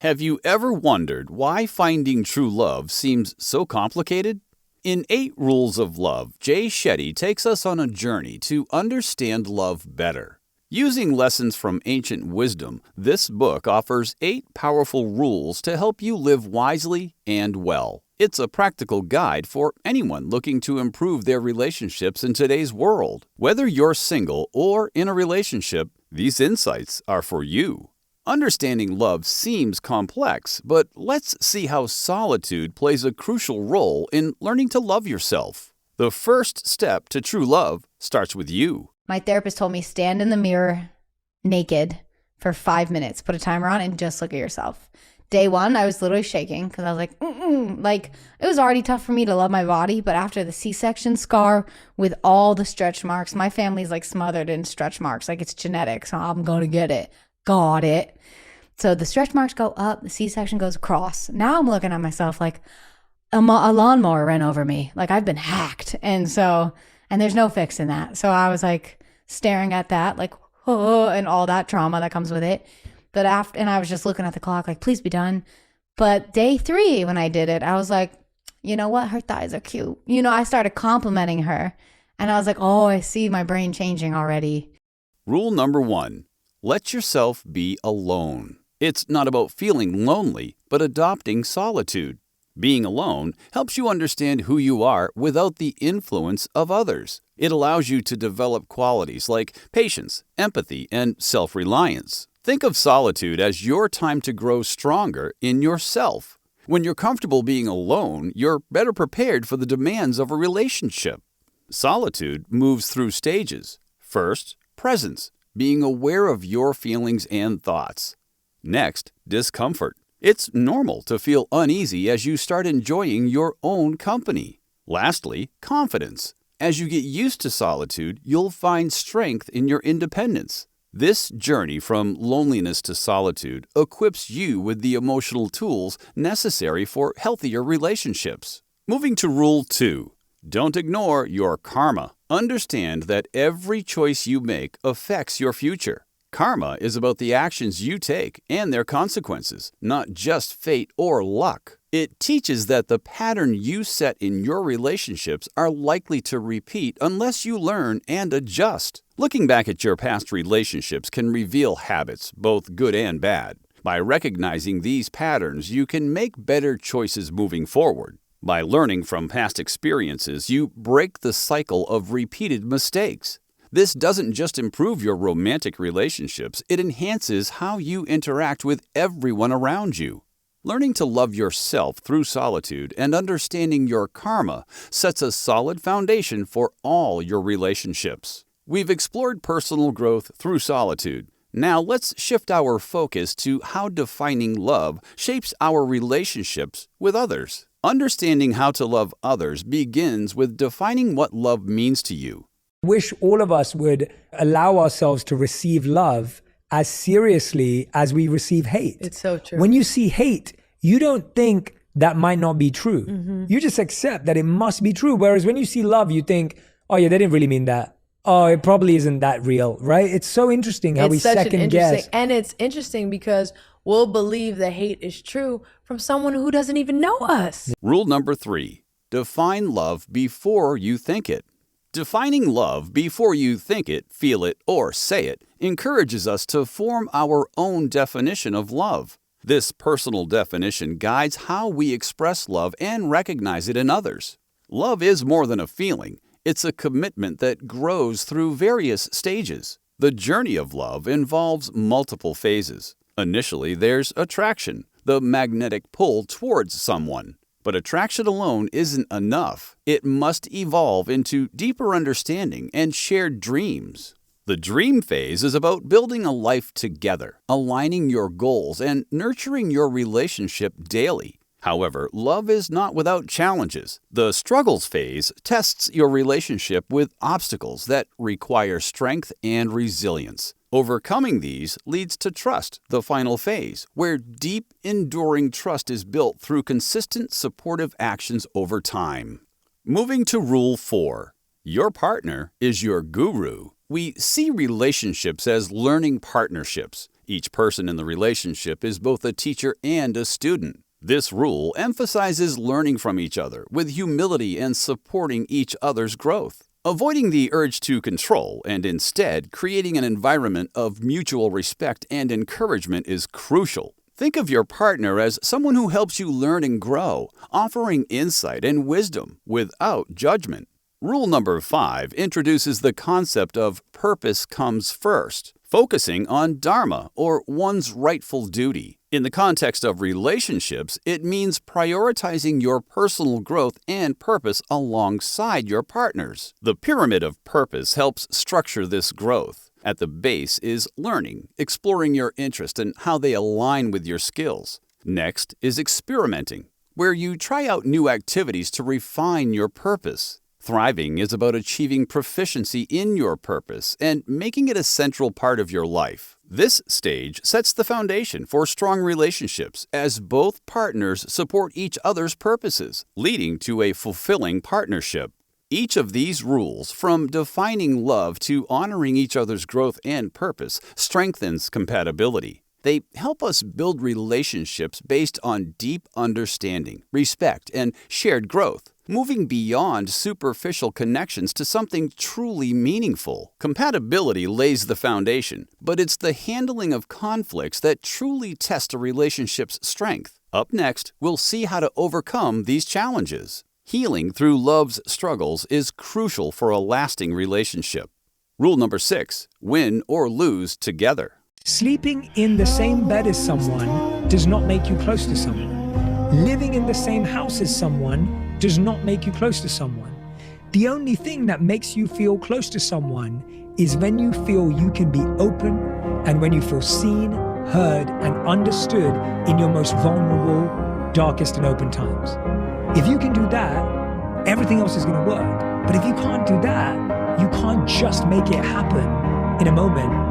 Have you ever wondered why finding true love seems so complicated? In 8 Rules of Love, Jay Shetty takes us on a journey to understand love better. Using lessons from ancient wisdom, this book offers 8 powerful rules to help you live wisely and well. It's a practical guide for anyone looking to improve their relationships in today's world. Whether you're single or in a relationship, these insights are for you. Understanding love seems complex, but let's see how solitude plays a crucial role in learning to love yourself. The first step to true love starts with you. My therapist told me stand in the mirror naked for 5 minutes, put a timer on, and just look at yourself. Day 1, I was literally shaking because I was like, it was already tough for me to love my body, but after the C-section scar with all the stretch marks, my family's like smothered in stretch marks, like it's genetic, so I'm going to get it. Got it. So the stretch marks go up, the C-section goes across. Now I'm looking at myself like a lawnmower ran over me, like I've been hacked. And there's no fixing that. So I was like staring at that, like, oh, and all that trauma that comes with it. But and I was just looking at the clock, like, please be done. But day 3, when I did it, I was like, you know what? Her thighs are cute. I started complimenting her. And I was like, oh, I see my brain changing already. Rule number 1. Let yourself be alone. It's not about feeling lonely, but adopting solitude. Being alone helps you understand who you are without the influence of others. It allows you to develop qualities like patience, empathy, and self-reliance. Think of solitude as your time to grow stronger in yourself. When you're comfortable being alone, you're better prepared for the demands of a relationship. Solitude moves through stages. First, presence, being aware of your feelings and thoughts. Next, discomfort. It's normal to feel uneasy as you start enjoying your own company. Lastly, confidence. As you get used to solitude, you'll find strength in your independence. This journey from loneliness to solitude equips you with the emotional tools necessary for healthier relationships. Moving to Rule 2. Don't ignore your karma. Understand that every choice you make affects your future. Karma is about the actions you take and their consequences, not just fate or luck. It teaches that the pattern you set in your relationships are likely to repeat unless you learn and adjust. Looking back at your past relationships can reveal habits, both good and bad. By recognizing these patterns, you can make better choices moving forward. By learning from past experiences, you break the cycle of repeated mistakes. This doesn't just improve your romantic relationships, it enhances how you interact with everyone around you. Learning to love yourself through solitude and understanding your karma sets a solid foundation for all your relationships. We've explored personal growth through solitude. Now let's shift our focus to how defining love shapes our relationships with others. Understanding how to love others begins with defining what love means to you. Wish all of us would allow ourselves to receive love as seriously as we receive hate. It's so true. When you see hate, you don't think that might not be true. Mm-hmm. You just accept that it must be true. Whereas when you see love, you think, oh yeah, they didn't really mean that. Oh, it probably isn't that real, right? It's so interesting how we second guess. And it's interesting because we'll believe that hate is true from someone who doesn't even know us. Rule number 3. Define love before you think it. Defining love before you think it, feel it, or say it encourages us to form our own definition of love. This personal definition guides how we express love and recognize it in others. Love is more than a feeling. It's a commitment that grows through various stages. The journey of love involves multiple phases. Initially, there's attraction, the magnetic pull towards someone. But attraction alone isn't enough. It must evolve into deeper understanding and shared dreams. The dream phase is about building a life together, aligning your goals, and nurturing your relationship daily. However, love is not without challenges. The struggles phase tests your relationship with obstacles that require strength and resilience. Overcoming these leads to trust, the final phase, where deep, enduring trust is built through consistent, supportive actions over time. Moving to Rule 4. Your partner is your guru. We see relationships as learning partnerships. Each person in the relationship is both a teacher and a student. This rule emphasizes learning from each other with humility and supporting each other's growth. Avoiding the urge to control and instead creating an environment of mutual respect and encouragement is crucial. Think of your partner as someone who helps you learn and grow, offering insight and wisdom without judgment. Rule number 5 introduces the concept of purpose comes first, focusing on dharma or one's rightful duty. In the context of relationships, it means prioritizing your personal growth and purpose alongside your partner's. The pyramid of purpose helps structure this growth. At the base is learning, exploring your interest and how they align with your skills. Next is experimenting, where you try out new activities to refine your purpose. Thriving is about achieving proficiency in your purpose and making it a central part of your life. This stage sets the foundation for strong relationships as both partners support each other's purposes, leading to a fulfilling partnership. Each of these rules, from defining love to honoring each other's growth and purpose, strengthens compatibility. They help us build relationships based on deep understanding, respect, and shared growth, moving beyond superficial connections to something truly meaningful. Compatibility lays the foundation, but it's the handling of conflicts that truly test a relationship's strength. Up next, we'll see how to overcome these challenges. Healing through love's struggles is crucial for a lasting relationship. Rule number 6: win or lose together. Sleeping in the same bed as someone does not make you close to someone. Living in the same house as someone does not make you close to someone. The only thing that makes you feel close to someone is when you feel you can be open and when you feel seen, heard, and understood in your most vulnerable, darkest, and open times. If you can do that, everything else is going to work. But if you can't do that, you can't just make it happen in a moment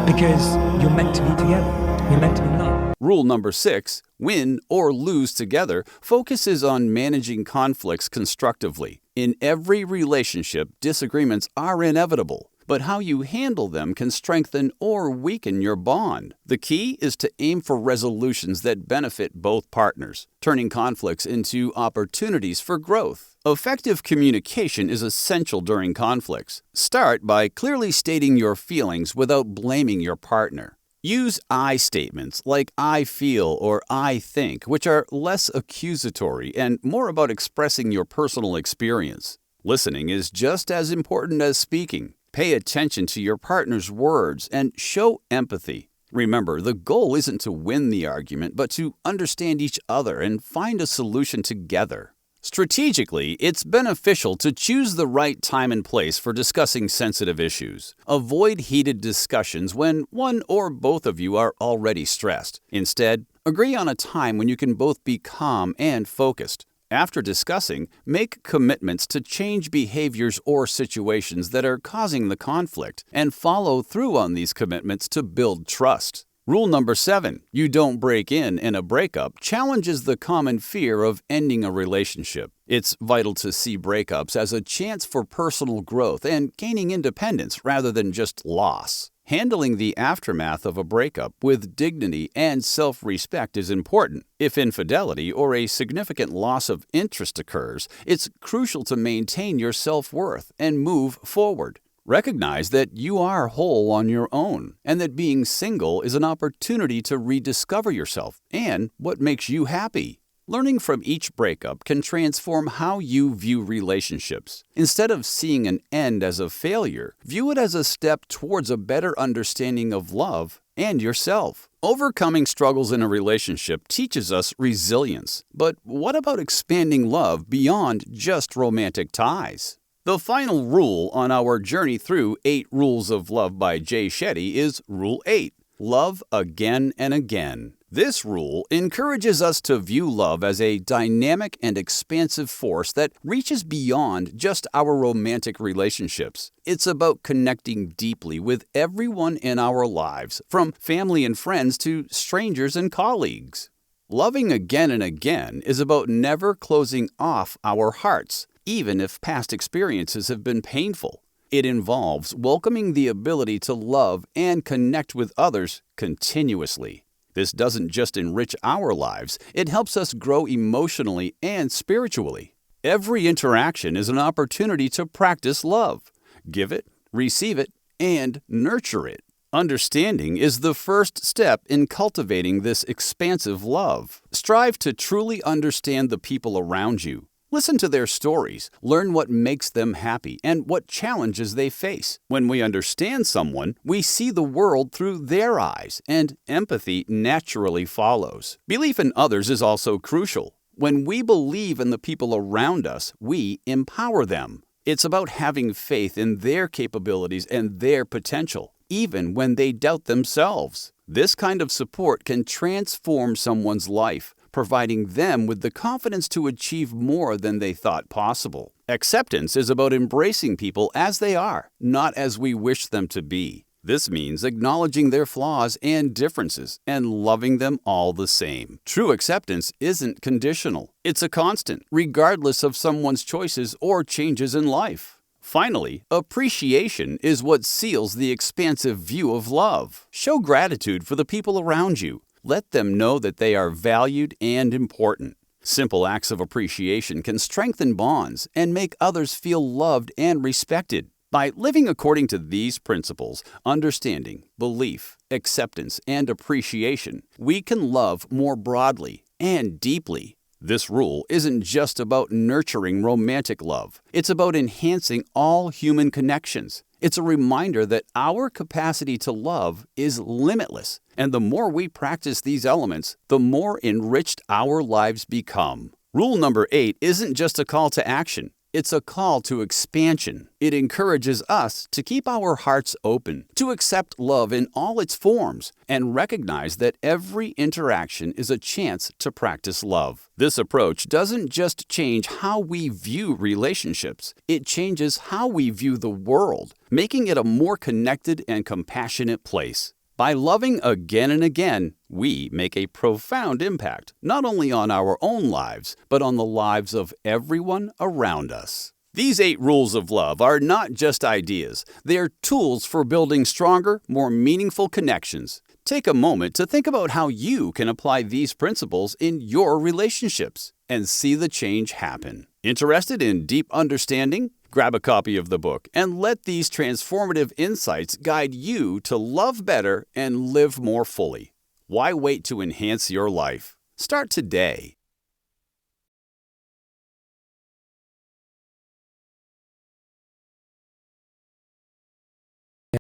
because you're meant to be together. You're meant to be loved. Rule number 6, win or lose together, focuses on managing conflicts constructively. In every relationship, disagreements are inevitable, but how you handle them can strengthen or weaken your bond. The key is to aim for resolutions that benefit both partners, turning conflicts into opportunities for growth. Effective communication is essential during conflicts. Start by clearly stating your feelings without blaming your partner. Use I statements like I feel or I think, which are less accusatory and more about expressing your personal experience. Listening is just as important as speaking. Pay attention to your partner's words and show empathy. Remember, the goal isn't to win the argument, but to understand each other and find a solution together. Strategically, it's beneficial to choose the right time and place for discussing sensitive issues. Avoid heated discussions when one or both of you are already stressed. Instead, agree on a time when you can both be calm and focused. After discussing, make commitments to change behaviors or situations that are causing the conflict, and follow through on these commitments to build trust. Rule number 7, you don't break in a breakup, challenges the common fear of ending a relationship. It's vital to see breakups as a chance for personal growth and gaining independence rather than just loss. Handling the aftermath of a breakup with dignity and self-respect is important. If infidelity or a significant loss of interest occurs, it's crucial to maintain your self-worth and move forward. Recognize that you are whole on your own, and that being single is an opportunity to rediscover yourself and what makes you happy. Learning from each breakup can transform how you view relationships. Instead of seeing an end as a failure, view it as a step towards a better understanding of love and yourself. Overcoming struggles in a relationship teaches us resilience. But what about expanding love beyond just romantic ties? The final rule on our journey through 8 Rules of Love by Jay Shetty is Rule 8, love again and again. This rule encourages us to view love as a dynamic and expansive force that reaches beyond just our romantic relationships. It's about connecting deeply with everyone in our lives, from family and friends to strangers and colleagues. Loving again and again is about never closing off our hearts, even if past experiences have been painful. It involves welcoming the ability to love and connect with others continuously. This doesn't just enrich our lives, it helps us grow emotionally and spiritually. Every interaction is an opportunity to practice love. Give it, receive it, and nurture it. Understanding is the first step in cultivating this expansive love. Strive to truly understand the people around you. Listen to their stories, learn what makes them happy and what challenges they face. When we understand someone, we see the world through their eyes, and empathy naturally follows. Belief in others is also crucial. When we believe in the people around us, we empower them. It's about having faith in their capabilities and their potential, even when they doubt themselves. This kind of support can transform someone's life, providing them with the confidence to achieve more than they thought possible. Acceptance is about embracing people as they are, not as we wish them to be. This means acknowledging their flaws and differences and loving them all the same. True acceptance isn't conditional. It's a constant, regardless of someone's choices or changes in life. Finally, appreciation is what seals the expansive view of love. Show gratitude for the people around you. Let them know that they are valued and important. Simple acts of appreciation can strengthen bonds and make others feel loved and respected. By living according to these principles, understanding, belief, acceptance, and appreciation, we can love more broadly and deeply. This rule isn't just about nurturing romantic love. It's about enhancing all human connections. It's a reminder that our capacity to love is limitless, and the more we practice these elements, the more enriched our lives become. Rule number 8 isn't just a call to action. It's a call to expansion. It encourages us to keep our hearts open, to accept love in all its forms, and recognize that every interaction is a chance to practice love. This approach doesn't just change how we view relationships, it changes how we view the world, making it a more connected and compassionate place. By loving again and again, we make a profound impact, not only on our own lives, but on the lives of everyone around us. These 8 rules of love are not just ideas, they are tools for building stronger, more meaningful connections. Take a moment to think about how you can apply these principles in your relationships and see the change happen. Interested in deep understanding? Grab a copy of the book and let these transformative insights guide you to love better and live more fully. Why wait to enhance your life? Start today.